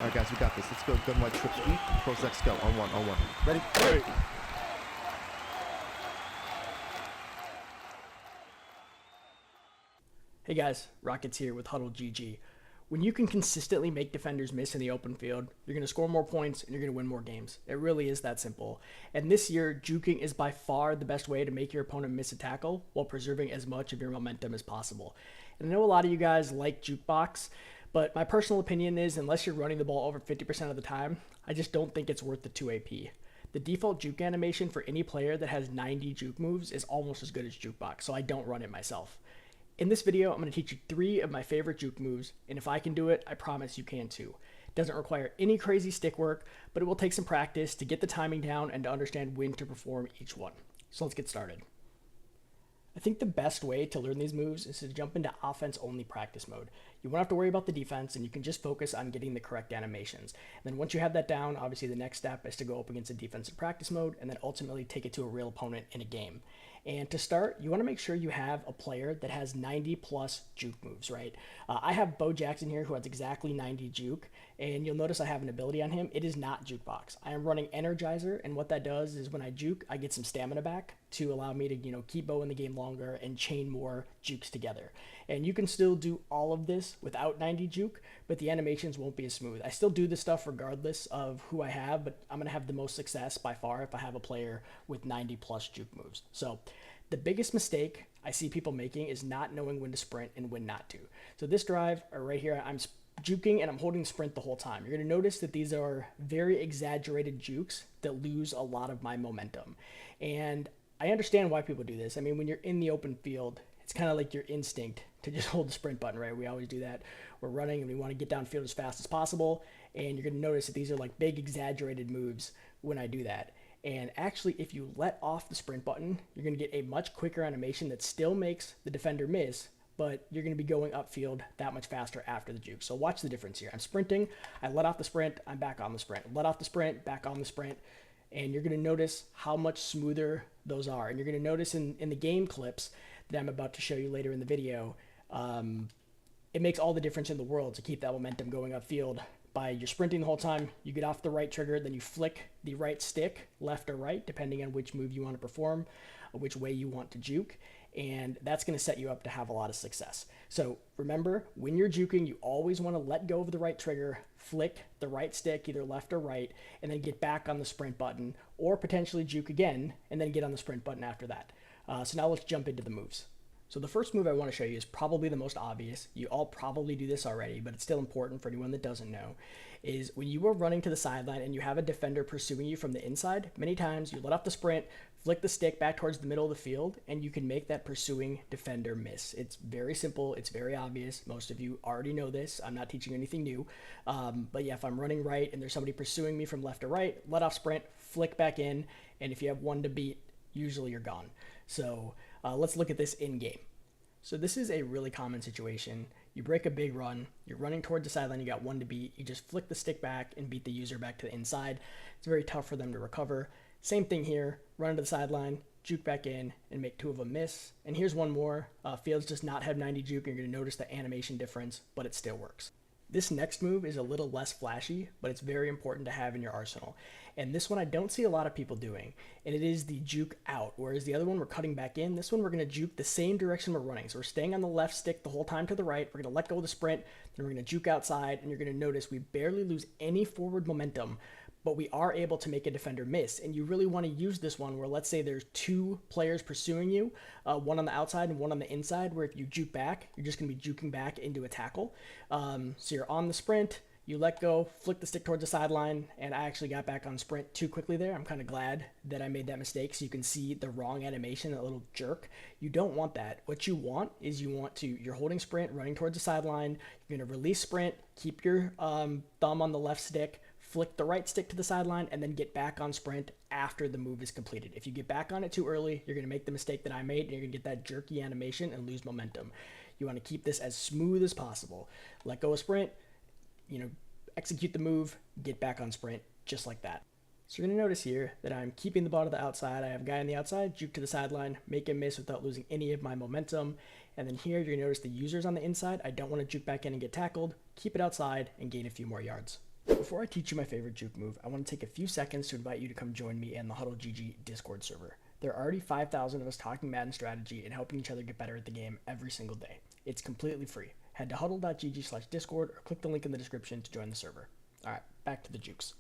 All right, guys, we got this. Let's go. Gun wide trip sweep. Pros X go. On one. On one. Ready? Ready. Hey guys, Rocketz here with HuddleGG. When you can consistently make defenders miss in the open field, you're going to score more points and you're going to win more games. It really is that simple. And this year, juking is by far the best way to make your opponent miss a tackle while preserving as much of your momentum as possible. And I know a lot of you guys like jukebox, but my personal opinion is unless you're running the ball over 50% of the time, I just don't think it's worth the 2 AP. The default juke animation for any player that has 90 juke moves is almost as good as jukebox, so I don't run it myself. In this video, I'm going to teach you 3 of my favorite juke moves, and if I can do it, I promise you can too. It doesn't require any crazy stick work, but it will take some practice to get the timing down and to understand when to perform each one. So let's get started. I think the best way to learn these moves is to jump into offense-only practice mode. You won't have to worry about the defense, and you can just focus on getting the correct animations. And then once you have that down, obviously the next step is to go up against a defensive practice mode, and then ultimately take it to a real opponent in a game. And to start, you want to make sure you have a player that has 90 plus juke moves, right? I have Bo Jackson here who has exactly 90 juke, and you'll notice I have an ability on him. It is not jukebox. I am running Energizer, and what that does is when I juke, I get some stamina back to allow me to, keep Bo in the game longer and chain more jukes together. And you can still do all of this without 90 juke, but the animations won't be as smooth. I still do this stuff regardless of who I have, but I'm going to have the most success by far if I have a player with 90 plus juke moves. So the biggest mistake I see people making is not knowing when to sprint and when not to. So this drive, or right here, I'm juking and I'm holding sprint the whole time. You're going to notice that these are very exaggerated jukes that lose a lot of my momentum. And I understand why people do this. I mean, when you're in the open field, it's kind of like your instinct to just hold the sprint button, right? We always do that. We're running and we want to get downfield as fast as possible. And you're going to notice that these are like big exaggerated moves when I do that. And actually, if you let off the sprint button, you're going to get a much quicker animation that still makes the defender miss, but you're going to be going upfield that much faster after the juke. So watch the difference here. I'm sprinting, I let off the sprint, I'm back on the sprint. Let off the sprint, back on the sprint. And you're going to notice how much smoother those are. And you're going to notice in the game clips that I'm about to show you later in the video, it makes all the difference in the world to keep that momentum going upfield. By you're sprinting the whole time, you get off the right trigger, then you flick the right stick, left or right, depending on which move you want to perform, which way you want to juke, and that's going to set you up to have a lot of success. So remember, when you're juking, you always want to let go of the right trigger, flick the right stick, either left or right, and then get back on the sprint button, or potentially juke again, and then get on the sprint button after that. So now let's jump into the moves. So the first move I want to show you is probably the most obvious. You all probably do this already, but it's still important for anyone that doesn't know, is when you are running to the sideline and you have a defender pursuing you from the inside, many times you let off the sprint, flick the stick back towards the middle of the field, and you can make that pursuing defender miss. It's very simple. It's very obvious. Most of you already know this. I'm not teaching anything new. But yeah, if I'm running right and there's somebody pursuing me from left or right, let off sprint, flick back in, and if you have one to beat, usually you're gone. So let's look at this in game. So this is a really common situation. You break a big run, you're running towards the sideline, you got one to beat, you just flick the stick back and beat the user back to the inside. It's very tough for them to recover. Same thing here, run to the sideline, juke back in, and make 2 of them miss. And here's one more. Fields does not have 90 juke, and you're going to notice the animation difference, but it still works. This next move is a little less flashy, but it's very important to have in your arsenal. And this one I don't see a lot of people doing, and it is the juke out, whereas the other one we're cutting back in. This one we're going to juke the same direction we're running. So we're staying on the left stick the whole time to the right. We're going to let go of the sprint, then we're going to juke outside, and you're going to notice we barely lose any forward momentum, but we are able to make a defender miss. And you really want to use this one where, let's say there's 2 players pursuing you, one on the outside and one on the inside, where if you juke back, you're just going to be juking back into a tackle. So you're on the sprint, you let go, flick the stick towards the sideline, and I actually got back on sprint too quickly there. I'm kind of glad that I made that mistake, so you can see the wrong animation, that little jerk. You don't want that. What you want is you're holding sprint, running towards the sideline, you're going to release sprint, keep your thumb on the left stick, flick the right stick to the sideline, and then get back on sprint after the move is completed. If you get back on it too early, you're going to make the mistake that I made, and you're going to get that jerky animation and lose momentum. You want to keep this as smooth as possible. Let go of sprint, execute the move, get back on sprint, just like that. So you're going to notice here that I'm keeping the ball to the outside. I have a guy on the outside, juke to the sideline, make him miss without losing any of my momentum. And then here you're going to notice the user's on the inside. I don't want to juke back in and get tackled. Keep it outside and gain a few more yards. Before I teach you my favorite juke move, I want to take a few seconds to invite you to come join me in the HuddleGG Discord server. There are already 5,000 of us talking Madden strategy and helping each other get better at the game every single day. It's completely free. Head to huddle.gg/discord or click the link in the description to join the server. Alright, back to the jukes.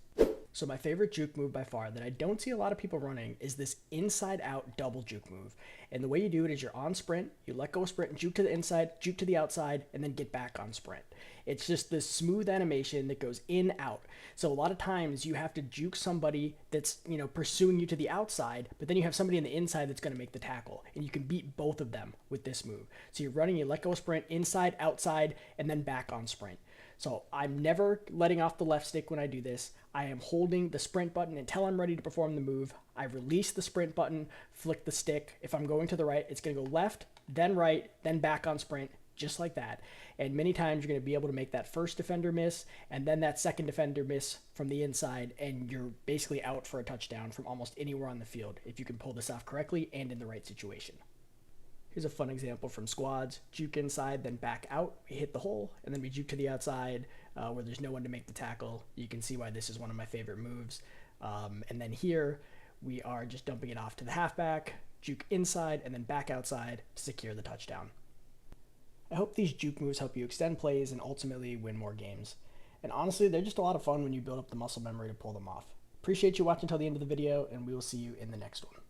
So my favorite juke move by far that I don't see a lot of people running is this inside out double juke move. And the way you do it is you're on sprint, you let go of sprint, juke to the inside, juke to the outside, and then get back on sprint. It's just this smooth animation that goes in, out. So a lot of times you have to juke somebody that's, pursuing you to the outside, but then you have somebody on the inside that's going to make the tackle. And you can beat both of them with this move. So you're running, you let go of sprint, inside, outside, and then back on sprint. So I'm never letting off the left stick when I do this. I am holding the sprint button until I'm ready to perform the move. I release the sprint button, flick the stick. If I'm going to the right, it's going to go left, then right, then back on sprint, just like that. And many times you're going to be able to make that first defender miss and then that second defender miss from the inside, and you're basically out for a touchdown from almost anywhere on the field if you can pull this off correctly and in the right situation. Here's a fun example from squads. Juke inside, then back out. We hit the hole, and then we juke to the outside where there's no one to make the tackle. You can see why this is one of my favorite moves. And then here, we are just dumping it off to the halfback, juke inside, and then back outside to secure the touchdown. I hope these juke moves help you extend plays and ultimately win more games. And honestly, they're just a lot of fun when you build up the muscle memory to pull them off. Appreciate you watching until the end of the video, and we will see you in the next one.